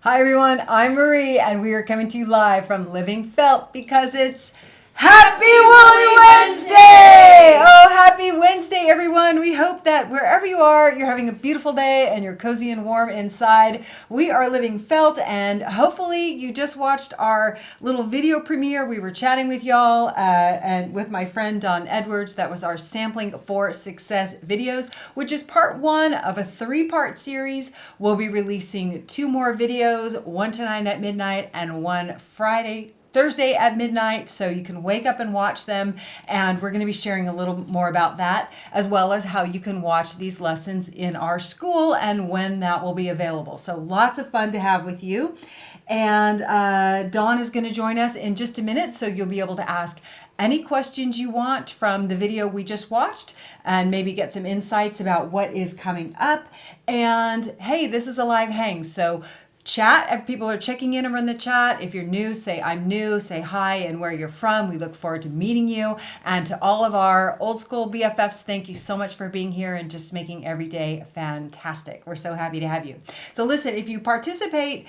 Hi everyone, I'm Marie and we are coming to you live from LivingFelt because it's Happy Woolly Wednesday! Oh, happy Wednesday everyone. We hope that wherever you are, you're having a beautiful day and you're cozy and warm inside. We are LivingFelt and hopefully you just watched our little video premiere. We were chatting with y'all and with my friend Don Edwards. That was our Sampling for Success videos, which is part one of a 3-part series. We'll be releasing 2 more videos, one tonight at midnight and one Thursday at midnight, so you can wake up and watch them, and we're going to be sharing a little more about that, as well as how you can watch these lessons in our school and when that will be available. So lots of fun to have with you. And Dawn is going to join us in just a minute, so you'll be able to ask any questions you want from the video we just watched and maybe get some insights about what is coming up. And hey, this is a live hang, so chat if people are checking in and run the chat. If you're new, say I'm new, say hi and where you're from. We look forward to meeting you. And to all of our old school BFFs, thank you so much for being here and just making every day fantastic. We're so happy to have you. So listen, if you participate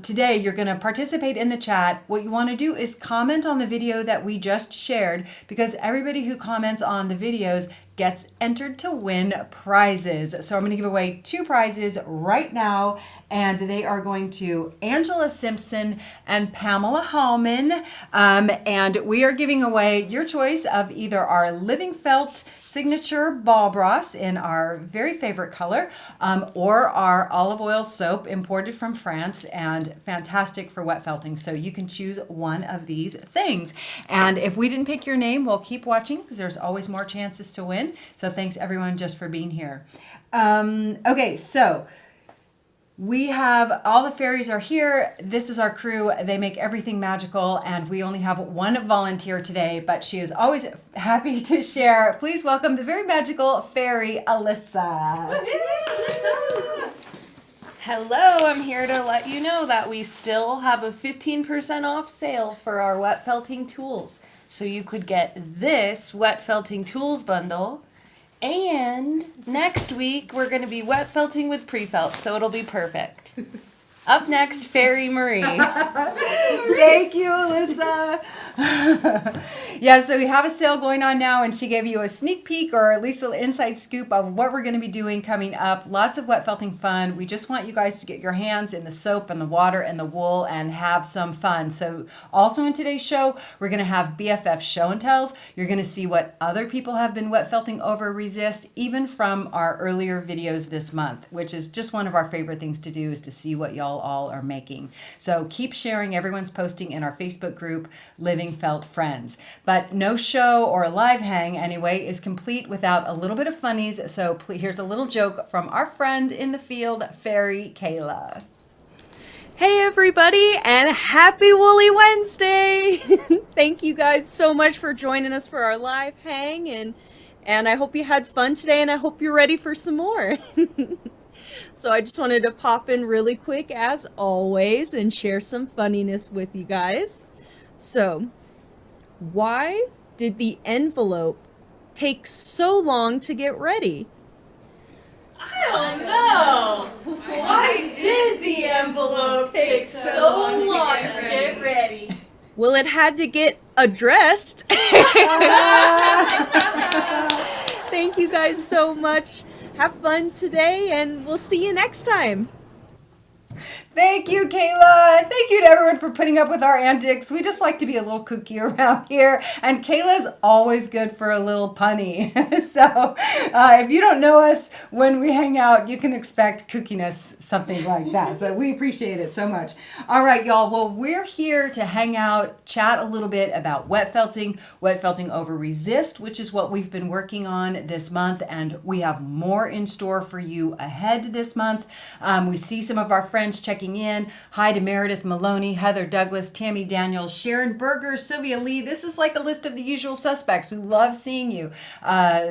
today, you're going to participate in the chat. What you want to do is comment on the video that we just shared, because everybody who comments on the videos gets entered to win prizes. So I'm going to give away 2 prizes right now, and they are going to Angela Simpson and Pamela Hallman. And we are giving away your choice of either our LivingFelt signature ball bras in our very favorite color, or our olive oil soap imported from France and fantastic for wet felting. So you can choose one of these things. And if we didn't pick your name, we'll keep watching because there's always more chances to win. So thanks everyone just for being here. Okay, so we have all the fairies are here. This is our crew. They make everything magical, and we only have one volunteer today, but she is always happy to share. Please welcome the very magical fairy, Alyssa. Hello, I'm here to let you know that we still have a 15% off sale for our wet felting tools. So you could get this wet felting tools bundle, and next week we're going to be wet felting with pre-felt, so it'll be perfect. Up next, Fairy Marie. Thank you, Alyssa. Yeah, so we have a sale going on now, and she gave you a sneak peek or at least an inside scoop of what we're going to be doing coming up. Lots of wet felting fun. We just want you guys to get your hands in the soap and the water and the wool and have some fun. So also in today's show, we're going to have BFF show and tells. You're going to see what other people have been wet felting over resist, even from our earlier videos this month, which is just one of our favorite things to do, is to see what y'all all are making. So keep sharing. Everyone's posting in our Facebook group, LivingFelt Friends. But no show or live hang anyway is complete without a little bit of funnies. So here's a little joke from our friend in the field, Fairy Kayla. Hey everybody, and happy Woolly Wednesday! Thank you guys so much for joining us for our live hang, and I hope you had fun today, and I hope you're ready for some more. So I just wanted to pop in really quick as always and share some funniness with you guys. So, why did the envelope take so long to get ready? I don't know. Why did the envelope take so long to get ready? Well, it had to get addressed. Thank you guys so much. Have fun today, and we'll see you next time. Thank you, Kayla. Thank you to everyone for putting up with our antics. We just like to be a little kooky around here. And Kayla's always good for a little punny. So if you don't know us, when we hang out, you can expect kookiness, something like that. So we appreciate it so much. All right, y'all. Well, we're here to hang out, chat a little bit about wet felting over resist, which is what we've been working on this month. And we have more in store for you ahead this month. We see some of our friends checking in. Hi to Meredith Maloney, Heather Douglas, Tammy Daniels, Sharon Berger, Sylvia Lee. This is like a list of the usual suspects. We love seeing you.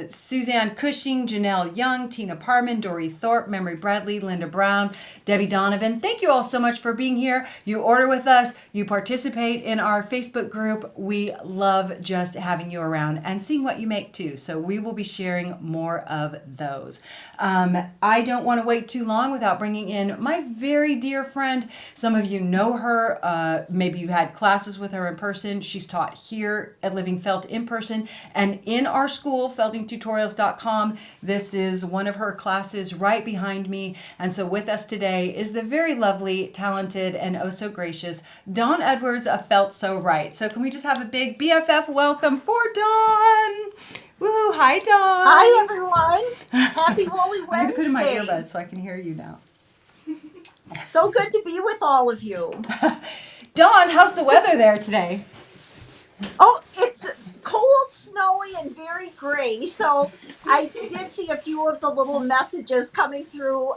Suzanne Cushing, Janelle Young, Tina Parman, Dory Thorpe, Memory Bradley, Linda Brown, Debbie Donovan. Thank you all so much for being here. You order with us. You participate in our Facebook group. We love just having you around and seeing what you make too. So we will be sharing more of those. I don't want to wait too long without bringing in my very very dear friend. Some of you know her. Maybe you had classes with her in person. She's taught here at LivingFelt in person and in our school, feldingtutorials.com. This is one of her classes right behind me. And so with us today is the very lovely, talented, and oh so gracious Dawn Edwards of Felt So Right. So can we just have a big BFF welcome for Dawn? Woo! Hi, Dawn. Hi, everyone. Happy Holy Wednesday. I'm going to put in my earbuds so I can hear you now. So good to be with all of you. Dawn, how's the weather there today? Oh, it's cold, snowy, and very gray. So I did see a few of the little messages coming through.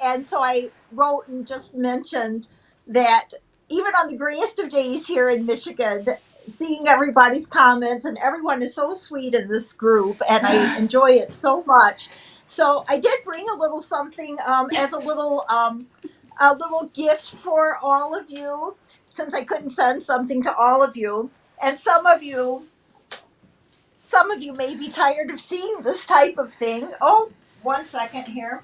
And so I wrote and just mentioned that even on the grayest of days here in Michigan, seeing everybody's comments, and everyone is so sweet in this group, and I enjoy it so much. So I did bring a little something as a little gift for all of you, since I couldn't send something to all of you. And some of you may be tired of seeing this type of thing. Oh, 1 second here.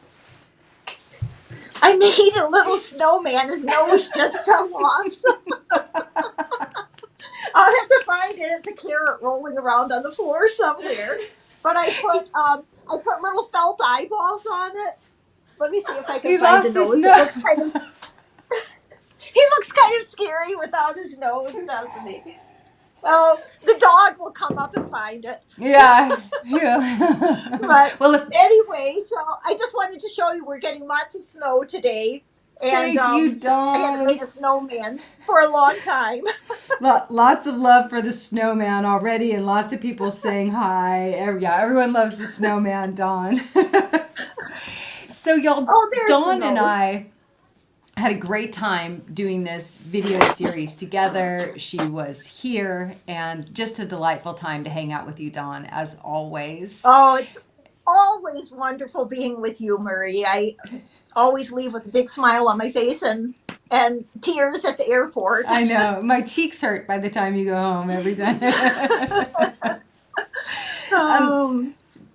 I made a little snowman. His nose just fell off. So I'll have to find it. It's a carrot rolling around on the floor somewhere. But I put little felt eyeballs on it. Let me see if I can He find lost the his nose. nose. He looks kind of scary without his nose, doesn't he? Oh, the dog will come up and find it. Yeah. But Well, anyway, so I just wanted to show you we're getting lots of snow today. And thank you, I had to Dawn. make a snowman for a long time. Lots of love for the snowman already, and lots of people saying hi. Everyone loves the snowman, Dawn. So y'all, There's Dawn the and nose. I had a great time doing this video series together. She was here, and just a delightful time to hang out with you, Dawn, as always. Oh, it's always wonderful being with you, Marie. I always leave with a big smile on my face and tears at the airport. I know. My cheeks hurt by the time you go home every time.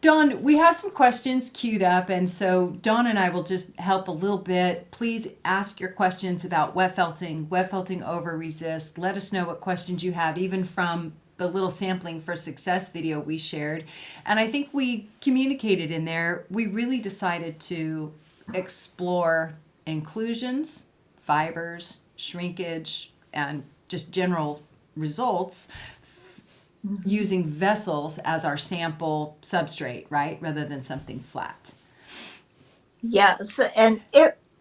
Dawn, we have some questions queued up, and so Dawn and I will just help a little bit. Please ask your questions about wet felting over resist. Let us know what questions you have, even from the little sampling for success video we shared. And I think we communicated in there, we really decided to explore inclusions, fibers, shrinkage, and just general results using vessels as our sample substrate, right? Rather than something flat. Yes, and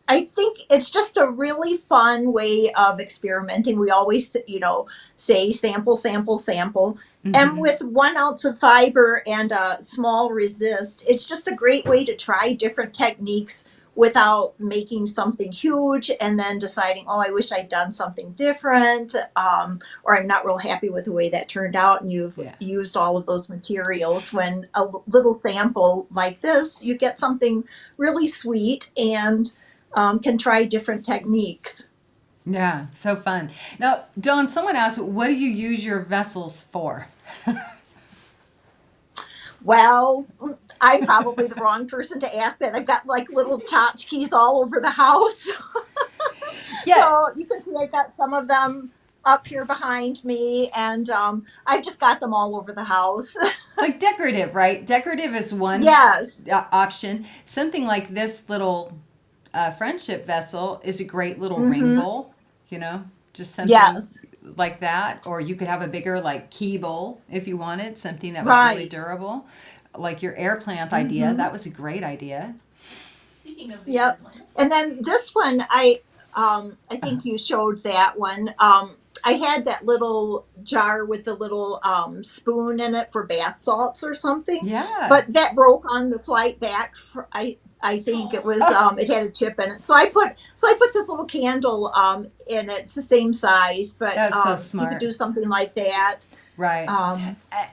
I think it's just a really fun way of experimenting. We always, say sample, sample, sample. Mm-hmm. And with 1 ounce of fiber and a small resist, it's just a great way to try different techniques without making something huge and then deciding, oh, I wish I'd done something different, or I'm not real happy with the way that turned out, and you've used all of those materials. When a little sample like this, you get something really sweet and can try different techniques. Yeah, so fun. Now, Dawn, someone asked, what do you use your vessels for? Well, I'm probably the wrong person to ask that. I've got like little tchotchkes all over the house. Yeah. So you can see I've got some of them up here behind me, and I've just got them all over the house. Like decorative, right? Decorative is one Yes. option. Something like this little friendship vessel is a great little ring bowl, just something like that. Or you could have a bigger like key bowl if you wanted, something that was really durable. Like your air plant idea, that was a great idea. Speaking of Yep. And then this one, I think you showed that one. I had that little jar with the little spoon in it for bath salts or something. Yeah. But that broke on the flight back. I think it was it had a chip in it. So I put this little candle in it. It's the same size, but That's so smart. you could do something like that. Right.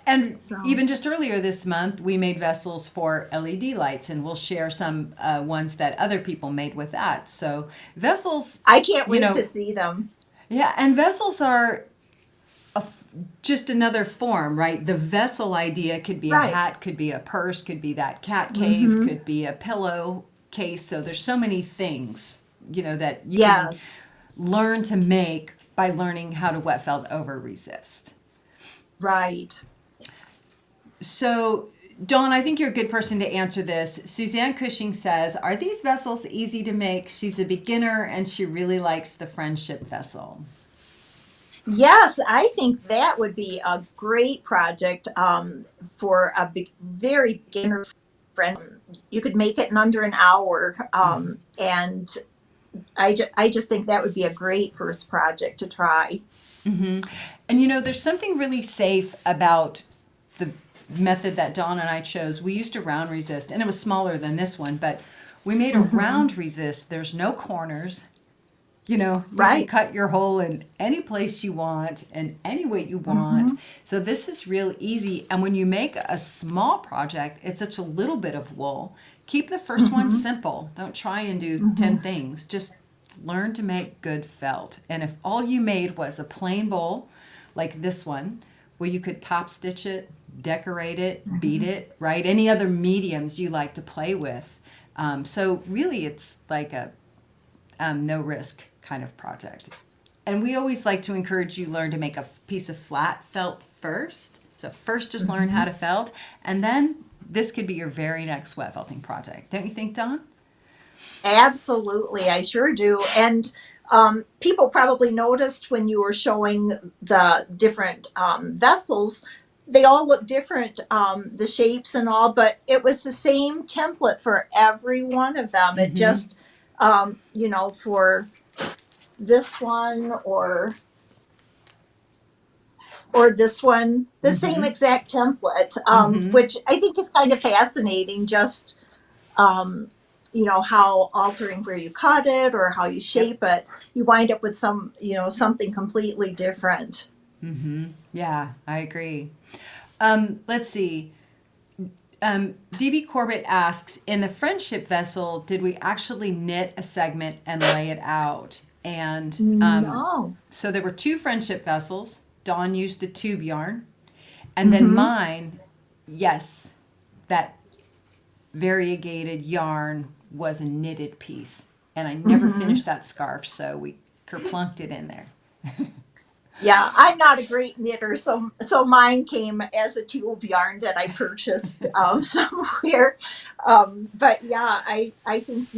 And even just earlier this month, we made vessels for LED lights, and we'll share some ones that other people made with that. So vessels, I can't wait to see them. Yeah, and vessels are just another form, right? The vessel idea could be a hat, could be a purse, could be that cat cave, could be a pillow case. So there's so many things that you can Yes. learn to make by learning how to wet felt over resist. Right. So, Dawn, I think you're a good person to answer this. Suzanne Cushing says, are these vessels easy to make? She's a beginner and she really likes the friendship vessel. Yes, I think that would be a great project for a very beginner friend. You could make it in under an hour. And I just think that would be a great first project to try. Mm-hmm. And there's something really safe about the method that Dawn and I chose. We used a round resist, and it was smaller than this one, but we made a round resist. There's no corners. You Right. can cut your hole in any place you want and any way you want. So this is real easy. And when you make a small project, it's such a little bit of wool. Keep the first one simple. Don't try and do 10 things. Just learn to make good felt. And if all you made was a plain bowl like this one, where you could top stitch it, decorate it, bead it, right? Any other mediums you like to play with. So really it's like a no risk kind of project. And we always like to encourage you learn to make a piece of flat felt first. So first just learn how to felt, and then this could be your very next wet felting project. Don't you think, Dawn? Absolutely, I sure do. And people probably noticed when you were showing the different vessels, they all look different, the shapes and all, but it was the same template for every one of them. It just, for this one or this one, the same exact template, which I think is kind of fascinating. Just how altering where you cut it or how you shape it, you wind up with something completely different. Yeah, I agree. Let's see. DB Corbett asks, in the friendship vessel, did we actually knit a segment and lay it out? And No. so there were 2 friendship vessels. Dawn used the tube yarn. And then mine, yes, that variegated yarn was a knitted piece. And I never finished that scarf, so we kerplunked it in there. Yeah, I'm not a great knitter, so mine came as a tube yarn that I purchased somewhere. But yeah, I think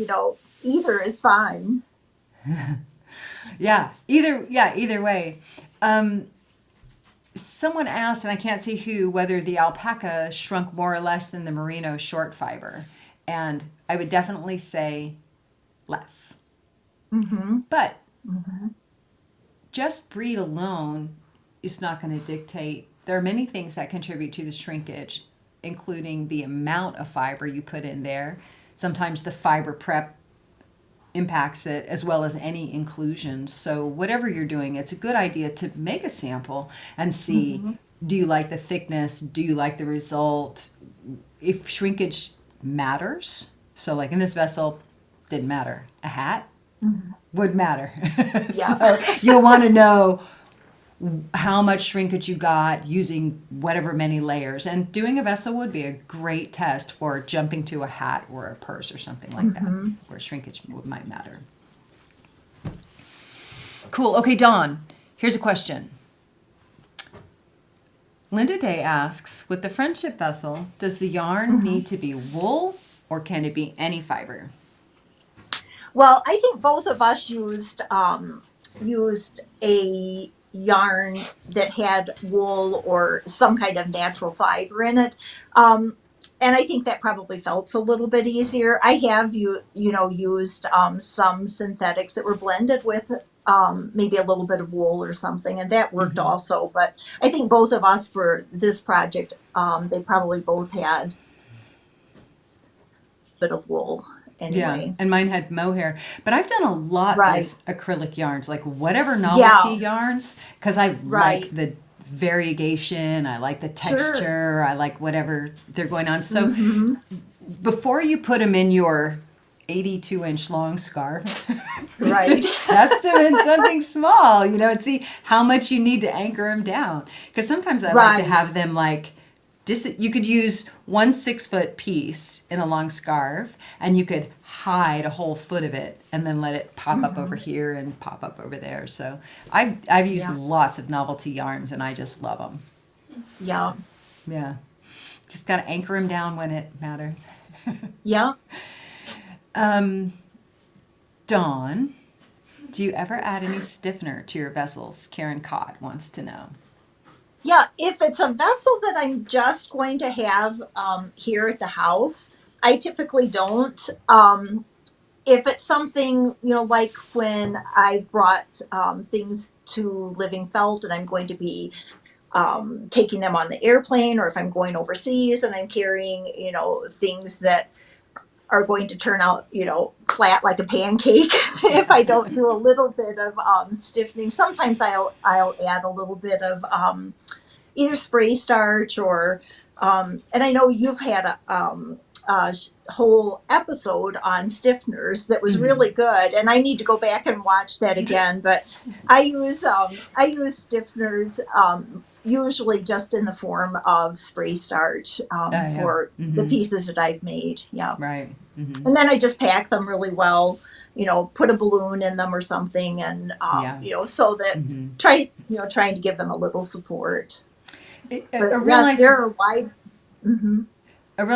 either is fine. Either way. Someone asked, and I can't see who, whether the alpaca shrunk more or less than the merino short fiber. And I would definitely say less. But just breed alone is not going to dictate. There are many things that contribute to the shrinkage, including the amount of fiber you put in there. Sometimes the fiber prep impacts it, as well as any inclusions. So whatever you're doing, it's a good idea to make a sample and see, do you like the thickness? Do you like the result? If shrinkage matters, so like in this vessel, didn't matter. A hat would matter. Yeah. So you'll want to know how much shrinkage you got using whatever many layers. And doing a vessel would be a great test for jumping to a hat or a purse or something like that, where shrinkage might matter. Cool. Okay, Dawn, here's a question. Linda Day asks, with the friendship vessel, does the yarn need to be wool or can it be any fiber? Well, I think both of us used a yarn that had wool or some kind of natural fiber in it. And I think that probably felt a little bit easier. I have used some synthetics that were blended with maybe a little bit of wool or something, and that worked also. But I think both of us for this project, they probably both had a bit of wool. Anyway. Yeah, and mine had mohair. But I've done a lot with acrylic yarns, like whatever novelty yarns, because I like the variegation, I like the texture, I like whatever they're going on. So before you put them in your 82-inch long scarf, test them in something small, and see how much you need to anchor them down. Because sometimes I like to have them like you could use 1 6-foot piece in a long scarf, and you could hide a whole foot of it and then let it pop up over here and pop up over there. So I've used lots of novelty yarns, and I just love them. Yeah. Yeah. Just got to anchor them down when it matters. Yeah. Dawn, do you ever add any stiffener to your vessels? Karen Cott wants to know. Yeah, if it's a vessel that I'm just going to have here at the house, I typically don't. If it's something, like when I brought things to LivingFelt and I'm going to be taking them on the airplane, or if I'm going overseas and I'm carrying, things that are going to turn out, flat like a pancake. If I don't do a little bit of stiffening, sometimes I'll add a little bit of either spray starch or, and I know you've had a whole episode on stiffeners that was really good, and I need to go back and watch that again. But I use stiffeners usually just in the form of spray starch for the pieces that I've made. Yeah. Right. Mm-hmm. And then I just pack them really well, put a balloon in them or something, and so that trying to give them a little support. A real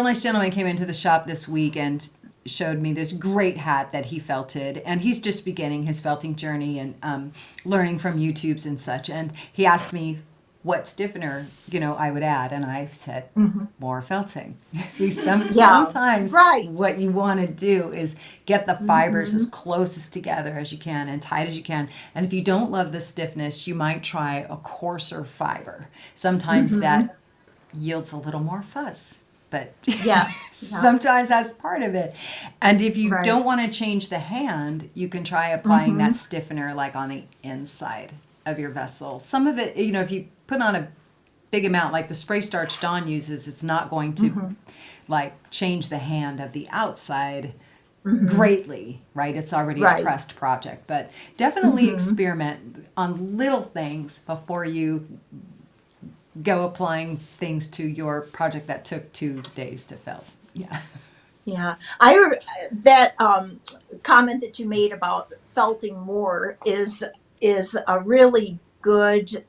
nice gentleman came into the shop this week and showed me this great hat that he felted, and he's just beginning his felting journey and learning from YouTubes and such. And he asked me what stiffener I would add, and I said more felting. Sometimes what you want to do is get the fibers as close as together as you can and tight as you can. And if you don't love the stiffness, you might try a coarser fiber. Sometimes that yields a little more fuzz, but sometimes that's part of it. And if you don't want to change the hand, you can try applying that stiffener like on the inside of your vessel. Some of it, if you put on a big amount like the spray starch Dawn uses, it's not going to like change the hand of the outside greatly, right? It's already a pressed project, but definitely experiment on little things before you go applying things to your project that took 2 days to felt. Yeah. That comment that you made about felting more is a really good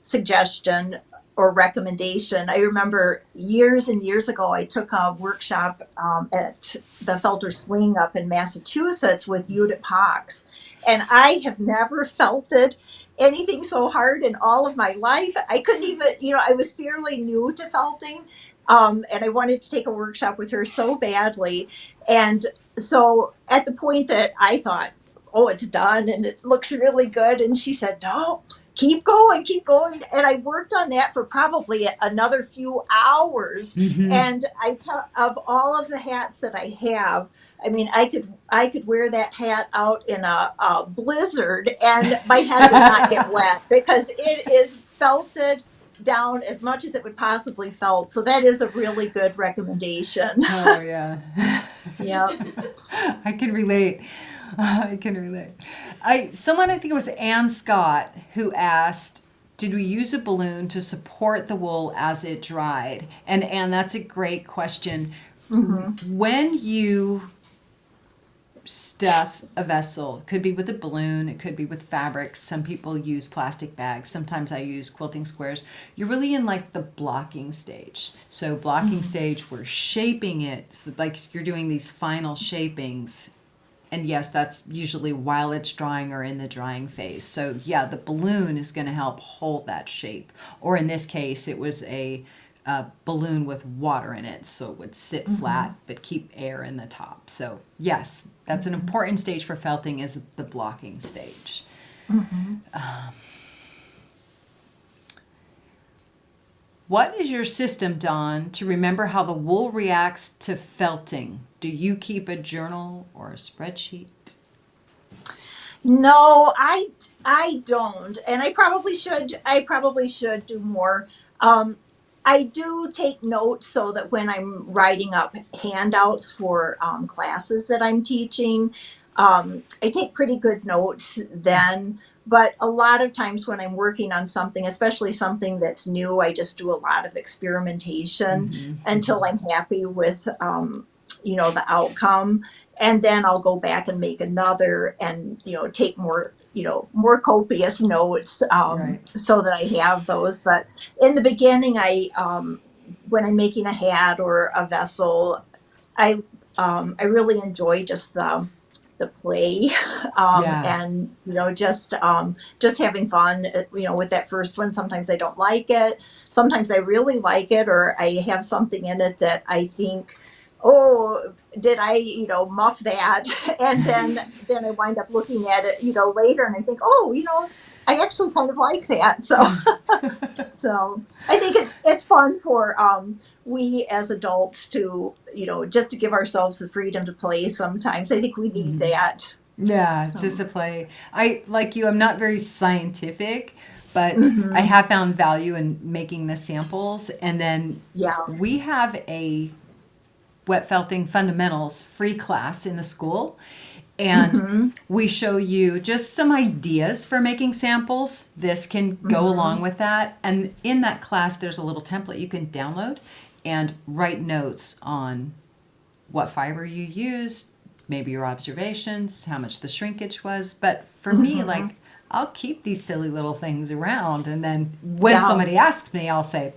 suggestion or recommendation. I remember years and years ago, I took a workshop at the Felter Swing up in Massachusetts with Judith Pox, and I have never felted anything so hard in all of my life. I couldn't even, I was fairly new to felting, and I wanted to take a workshop with her so badly. And so at the point that I thought, oh, it's done and it looks really good, and she said, no, keep going. And I worked on that for probably another few hours. And of all of the hats that I have, I mean, I could wear that hat out in a blizzard and my head would not get wet because it is felted down as much as it would possibly felt. So that is a really good recommendation. Oh, yeah. Yeah. I can relate. Someone, I think it was Ann Scott, who asked, did we use a balloon to support the wool as it dried? And Ann, that's a great question. When you stuff a vessel, it could be with a balloon, it could be with fabrics. Some people use plastic bags. Sometimes I use quilting squares. You're really in like the blocking stage. So blocking stage, we're shaping it. So like you're doing these final shapings. And yes, that's usually while it's drying or in the drying phase. So yeah, the balloon is going to help hold that shape. Or in this case, it was a balloon with water in it, so it would sit flat but keep air in the top. So yes, that's an important stage for felting, is the blocking stage. What is your system, Dawn, to remember how the wool reacts to felting? Do you keep a journal or a spreadsheet? No, I don't, and I probably should do more. I do take notes so that when I'm writing up handouts for classes that I'm teaching, I take pretty good notes then. But a lot of times when I'm working on something, especially something that's new, I just do a lot of experimentation until I'm happy with, the outcome. And then I'll go back and make another and, take more copious notes Right. so that I have those. But in the beginning, when I'm making a hat or a vessel, I really enjoy just the play Yeah. and just having fun with that first one. Sometimes I don't like it, sometimes I really like it, or I have something in it that I think, oh, did I muff that? And then I wind up looking at it later and I think, oh, I actually kind of like that. So I think it's fun for we as adults to just to give ourselves the freedom to play. Sometimes I think we need that. Yeah, So. just to play. I, like you, I'm not very scientific, but Mm-hmm. I have found value in making the samples. And then Yeah. we have a wet felting fundamentals free class in the school. And Mm-hmm. we show you just some ideas for making samples. This can go along with that. And in that class, there's a little template you can download and write notes on what fiber you used, maybe your observations, how much the shrinkage was. But for me, like, I'll keep these silly little things around. And then when Yeah. somebody asks me, I'll say,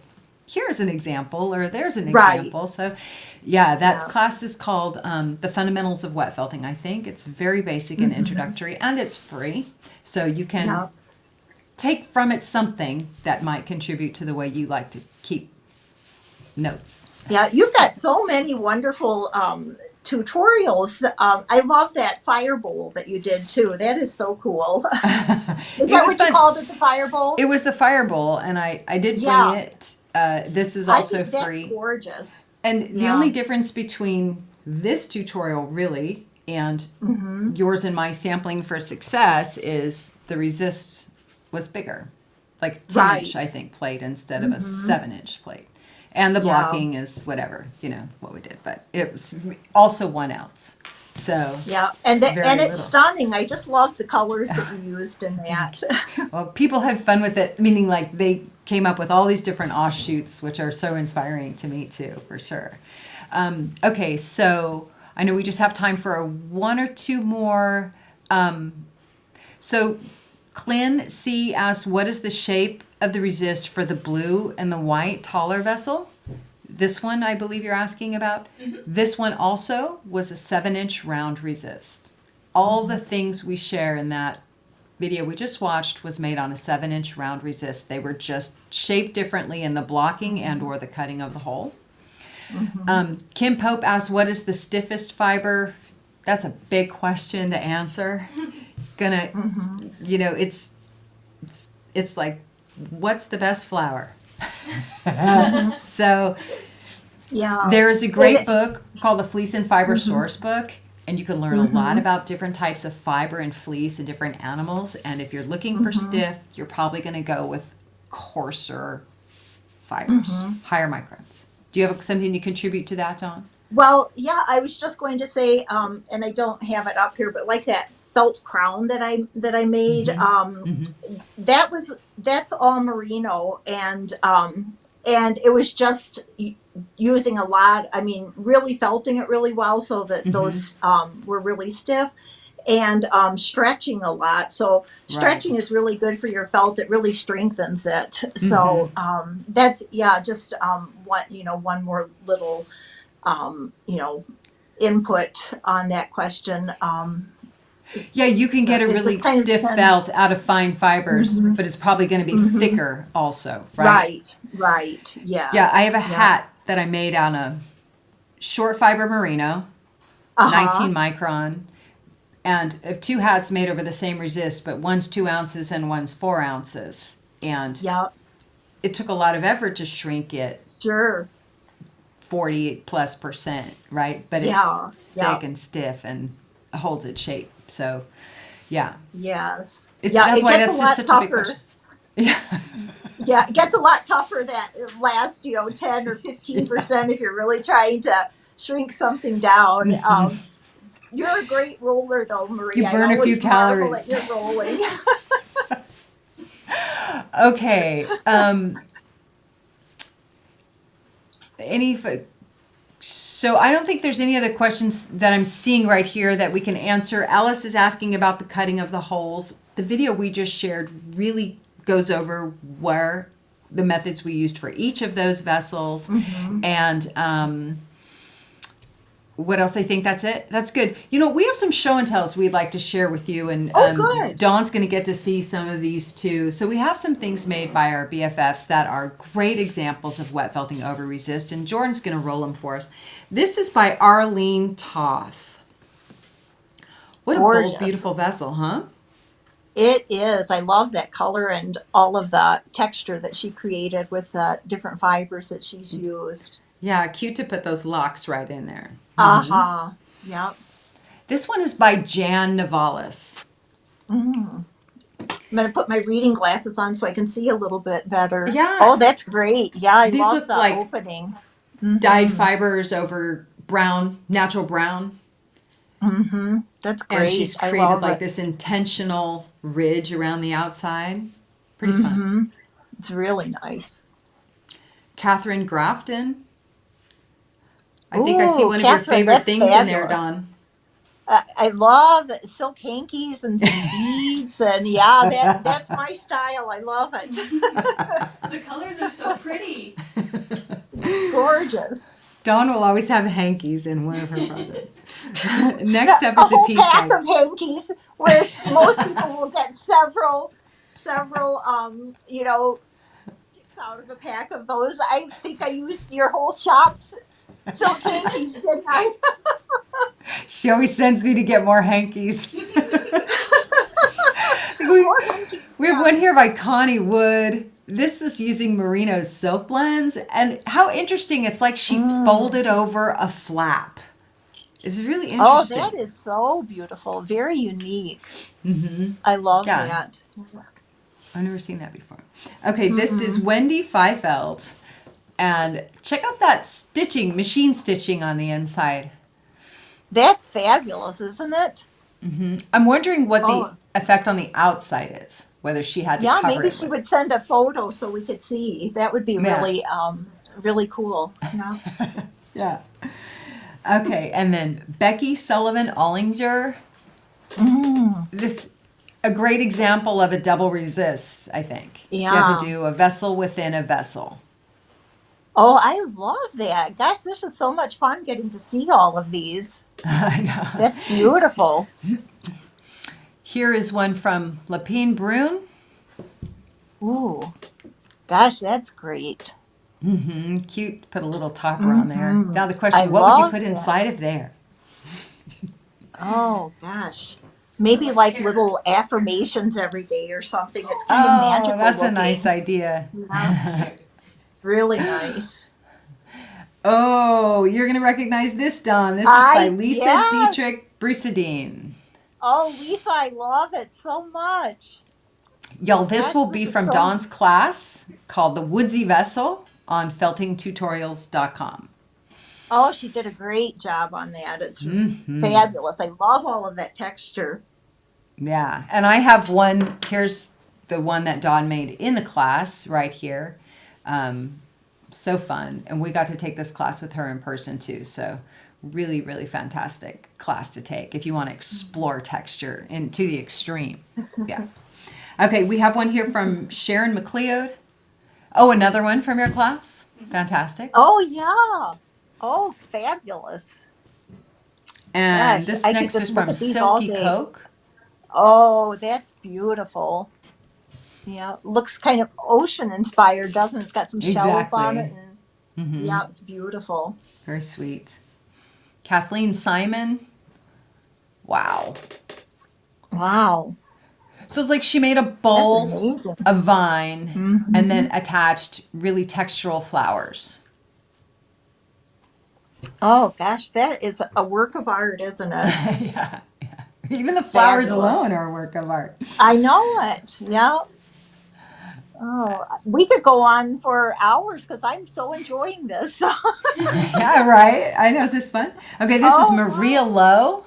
here's an example, or there's an Right. example. So, yeah, that Yeah. class is called The Fundamentals of Wet Felting, I think. It's very basic and introductory, and it's free. So you can Yeah. take from it something that might contribute to the way you like to keep notes. Yeah, you've got so many wonderful tutorials. I love that fire bowl that you did too. That is so cool. Is that what you called it, the fire bowl? It was the fire bowl, and I did Yeah. bring it. This is I also think free. that's gorgeous. And the Yeah. only difference between this tutorial really and yours and my sampling for success is the resist was bigger, like 10-inch, Right. I think, plate instead of a 7-inch plate. And the Yeah. blocking is whatever, what we did, but it was also 1 ounce. So, Yeah, and Very it's little. stunning. I just love the colors that you used in that. well, people had fun with it, meaning like they came up with all these different offshoots, which are so inspiring to me too, for sure. Okay, so I know we just have time for one or two more. So Clin C asks, what is the shape of the resist for the blue and the white taller vessel? This one, I believe you're asking about. This one also was a 7-inch round resist. All the things we share in that video we just watched was made on a 7-inch round resist. They were just shaped differently in the blocking and or the cutting of the hole. Kim Pope asks, what is the stiffest fiber? That's a big question to answer. It's like, what's the best flour? So Yeah. there is a great book called the Fleece and Fiber Source Book, and you can learn a lot about different types of fiber and fleece and different animals. And if you're looking for stiff, you're probably going to go with coarser fibers, higher microns. Do you have something to contribute to that, Dawn? Well, yeah, I was just going to say, and I don't have it up here, but like that felt crown that I made, that's all merino, and it was just using a lot. I mean, really felting it really well so that those were really stiff, and stretching a lot. So stretching is really good for your felt. It really strengthens it. So that's just one more little input on that question. Yeah, you can So get a it really just kind of stiff depends. felt out of fine fibers, but it's probably going to be thicker also, right? Right. Yes. Yeah, I have a hat that I made on a short fiber merino, 19 micron, and I have two hats made over the same resist, but one's 2 ounces and one's 4 ounces. And it took a lot of effort to shrink it Sure. 40+%, right? But it's thick and stiff and holds its shape. So, yeah. Yes. That's why that's just such a big question. Yeah. Yeah, it gets a lot tougher that last, 10 or 15% if you're really trying to shrink something down. You're a great roller though, Maria. You burn I a few always marvel calories. at your rolling. Okay. Any So I don't think there's any other questions that I'm seeing right here that we can answer. Alice is asking about the cutting of the holes. The video we just shared really goes over where the methods we used for each of those vessels. And what else? I think that's it. That's good. You know, we have some show and tells we'd like to share with you, and good. Dawn's going to get to see some of these too. So we have some things made by our BFFs that are great examples of wet felting over resist, and Jordan's going to roll them for us. This is by Arlene Toth. What a bold, beautiful vessel, huh? It is. I love that color and all of the texture that she created with the different fibers that she's used. Yeah, cute to put those locks right in there. Yep. This one is by Jan Navalis. I'm going to put my reading glasses on so I can see a little bit better. Yeah. Oh, that's great. Yeah, I These love look the like opening. Dyed fibers over brown, natural brown. That's great. And she's created like this intentional ridge around the outside. Pretty fun. It's really nice. Catherine Grafton. I think I see one of your Catherine, favorite that's things in there, fabulous. Dawn. I love silk hankies and some beads, and that's my style. I love it. The colors are so pretty. Gorgeous. Dawn will always have hankies in one of her projects. Next up is a whole piece pack by of hankies, whereas most people will get several, sticks out of a pack of those. I think I used your whole shop's silk hankies, didn't I? She always sends me to get more hankies. More hankies. We have one here by Connie Wood. This is using merino silk blends. And how interesting. It's like she folded over a flap. It's really interesting. Oh, that is so beautiful. Very unique. I love that. I've never seen that before. Okay, this is Wendy Feifeld. And check out that stitching, machine stitching on the inside. That's fabulous, isn't it? I'm wondering what the effect on the outside is. Whether she had to cover it. Yeah, maybe she would send a photo so we could see. That would be really, really cool. Yeah. Yeah. Okay, and then Becky Sullivan Ollinger. This a great example of a double resist, I think. Yeah. She had to do a vessel within a vessel. Oh, I love that. Gosh, this is so much fun getting to see all of these. I know. That's beautiful. Here is one from Lapine Brune. Ooh, gosh, that's great. Cute. Put a little topper on there. Now the question, what would you put inside of there? Oh, gosh. Maybe like little affirmations every day or something. It's kind of magical. That's looking. a nice idea. Yeah. Really nice. Oh, you're going to recognize this, Dawn. This is by Lisa Dietrich Brusadine. Oh, Lisa, I love it so much. Y'all, this will be from Dawn's class called The Woodsy Vessel on feltingtutorials.com. Oh, she did a great job on that. It's fabulous. I love all of that texture. Yeah, and I have one. Here's the one that Dawn made in the class right here. So fun. And we got to take this class with her in person too. So really, really fantastic class to take if you want to explore texture to the extreme. Yeah. Okay, we have one here from Sharon McLeod. Oh, another one from your class? Fantastic. Oh, yeah. Oh, fabulous. And Gosh, this I could next just is look from at these all Silky day. Coke. Oh, that's beautiful. Yeah, looks kind of ocean inspired, doesn't it? It's got some shells on it. And, yeah, it's beautiful. Very sweet. Kathleen Simon. Wow. Wow. So it's like she made a bowl, That's amazing. a vine, and then attached really textural flowers. Oh, gosh, that is a work of art, isn't it? Yeah. Even the flowers fabulous. alone are a work of art. I know it. Yeah. Oh, we could go on for hours because I'm so enjoying this. Yeah, right? I know. Is this fun? Okay, this is Maria Lowe.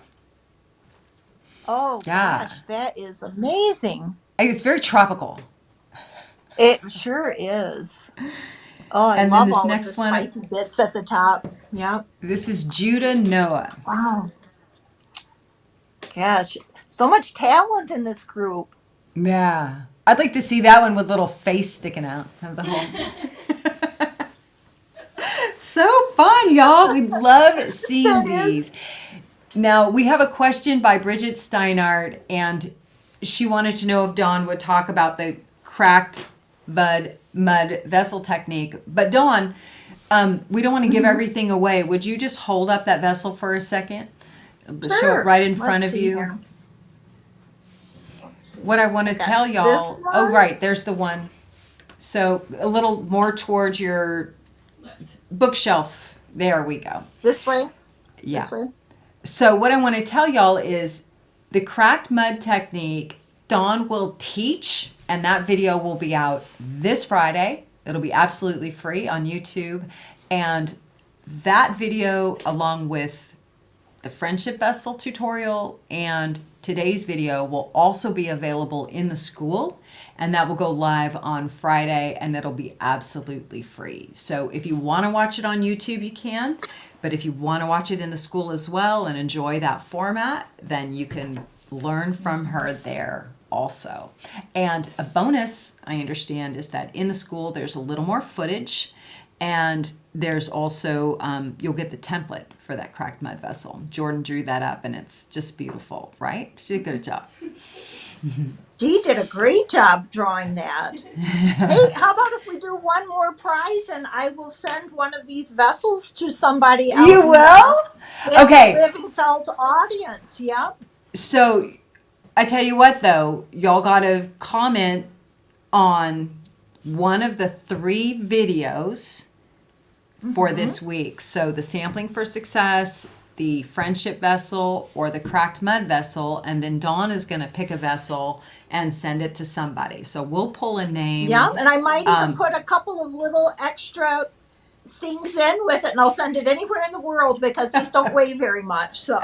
Oh, Yeah. gosh, that is amazing. It's very tropical. It sure is. Oh, I And then love this all of the next one, spiky bits at the top. Yep. this is Judah Noah. Wow. Gosh, so much talent in this group. Yeah. I'd like to see that one with little face sticking out of the whole. So fun, y'all. We love seeing these. Now, we have a question by Bridget Steinhardt, and she wanted to know if Dawn would talk about the cracked mud vessel technique. But Dawn, we don't want to give everything away. Would you just hold up that vessel for a second? Show Sure. it right in front Let's of see you. here. Let's see. What I want to tell This y'all. Oh, one? right. There's the one. So a little more towards your bookshelf. There we go. This way? Yeah. This way? So what I want to tell y'all is the cracked mud technique Dawn will teach, and that video will be out this Friday. It'll be absolutely free on YouTube. And that video, along with the friendship vessel tutorial and today's video, will also be available in the school. And that will go live on Friday, and it'll be absolutely free. So if you want to watch it on YouTube, you can. But if you want to watch it in the school as well and enjoy that format, then you can learn from her there also. And a bonus, I understand, is that in the school there's a little more footage, and there's also, you'll get the template for that cracked mud vessel. Jordan drew that up, and it's just beautiful, right? She did a good job. Dee did a great job drawing that. Hey, how about if we do one more prize and I will send one of these vessels to somebody else? You will? Okay. LivingFelt audience, yep. So I tell you what, though, y'all got to comment on one of the 3 videos for this week. So the sampling for success, the friendship vessel, or the cracked mud vessel, and then Dawn is going to pick a vessel and send it to somebody. So we'll pull a name. Yeah, and I might even put a couple of little extra things in with it, and I'll send it anywhere in the world because these don't weigh very much. So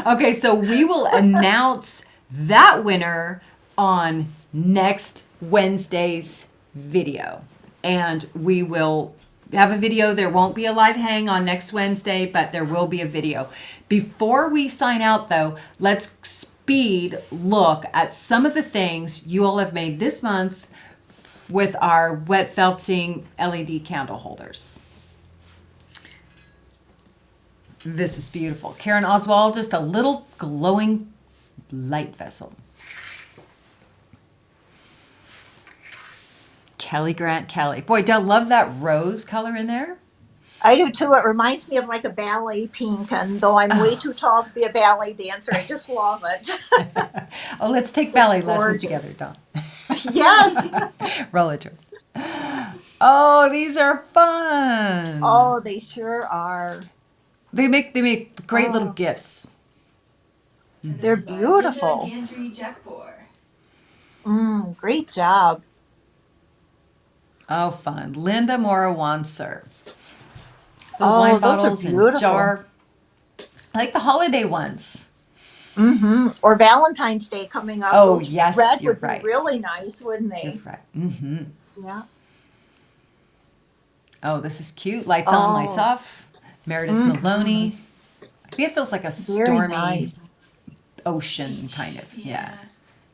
Okay, so we will announce that winner on next Wednesday's video. And we will have a video. There won't be a live hang on next Wednesday, but there will be a video. Before we sign out, though, let's speed look at some of the things you all have made this month with our wet felting LED candle holders. This is beautiful. Karen Oswald, just a little glowing light vessel. Kelly Grant Kelly. Boy, do I love that rose color in there. I do too. It reminds me of like a ballet pink, and though I'm way too tall to be a ballet dancer, I just love it. Oh, let's take ballet gorgeous. lessons together, Dawn. Yes. Roll it. Oh, these are fun. Oh, they sure are. They make great little gifts. They're beautiful. Great job. Oh, fun. Linda Mora Wanser. The Oh, wine those are bottles and beautiful. jar. I like the holiday ones. Or Valentine's Day coming up. Oh, Those yes, red you're would right. be really nice, wouldn't they? You're right. Mm-hmm. Yeah. Oh, this is cute. Lights on, lights Oh. off. Meredith Maloney. I think it feels like a Very stormy nice. ocean, kind of. Yeah.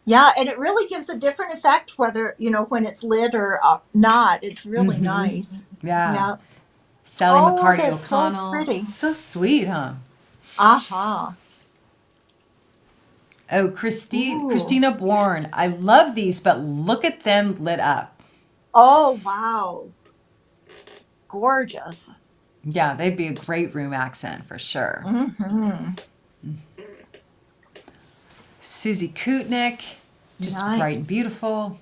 Yeah, and it really gives a different effect whether, when it's lit or not. It's really nice. Yeah. Yeah. Sally Oh, McCarty that's so O'Connell. pretty. So sweet, huh? Uh-huh. Oh, Ooh. Christina Bourne. I love these, but look at them lit up. Oh, wow. Gorgeous. Yeah, they'd be a great room accent for sure. Susie Kutnick, just Nice. bright and beautiful.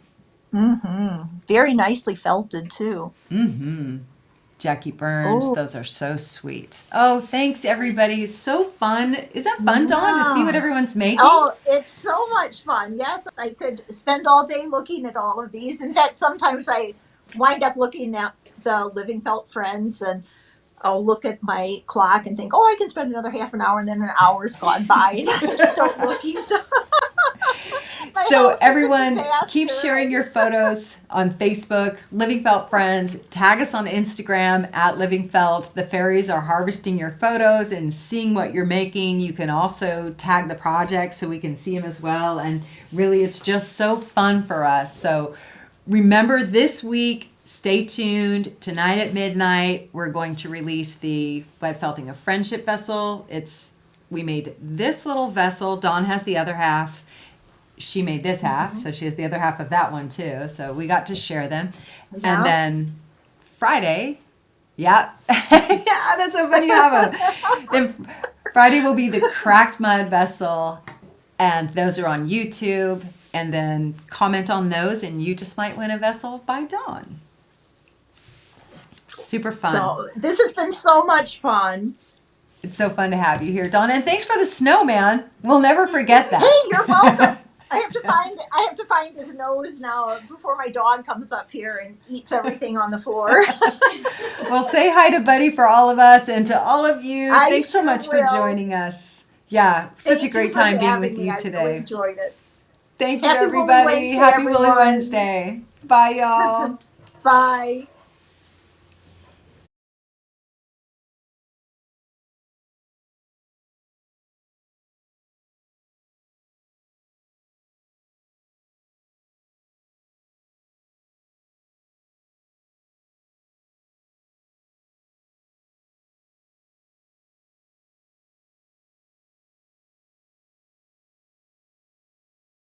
Very nicely felted, too. Jackie Burns, Oh. those are so sweet. Oh, thanks everybody. It's so fun. Is that fun, Dawn, to see what everyone's making? Oh, it's so much fun. Yes, I could spend all day looking at all of these. In fact, sometimes I wind up looking at the LivingFelt friends, and I'll look at my clock and think, oh, I can spend another half an hour, and then an hour's gone by and I'm still looking. So So else is a everyone, disaster. keep sharing your photos on Facebook, LivingFelt Friends. Tag us on Instagram at LivingFelt. The fairies are harvesting your photos and seeing what you're making. You can also tag the project so we can see them as well. And really, it's just so fun for us. So remember this week, stay tuned. Tonight at midnight, we're going to release the Wet Felting of Friendship vessel. We made this little vessel. Dawn has the other half. She made this half, so she has the other half of that one too. So we got to share them. Yeah. And then Friday, yeah, yeah, that's so funny. Then Friday will be the cracked mud vessel, and those are on YouTube. And then comment on those, and you just might win a vessel by Dawn. Super fun. So this has been so much fun. It's so fun to have you here, Dawn. And thanks for the snow, man. We'll never forget that. Hey, you're welcome. I have to find his nose now before my dog comes up here and eats everything on the floor. Well, say hi to Buddy for all of us, and to all of you. I Thanks so sure much will. for joining us. Yeah, such Thank a great you for time being having with me. you I today. really enjoyed it. Thank you, Happy Woolly everybody. Wednesday, Happy Woolly everyone. Wednesday. Bye, y'all. Bye.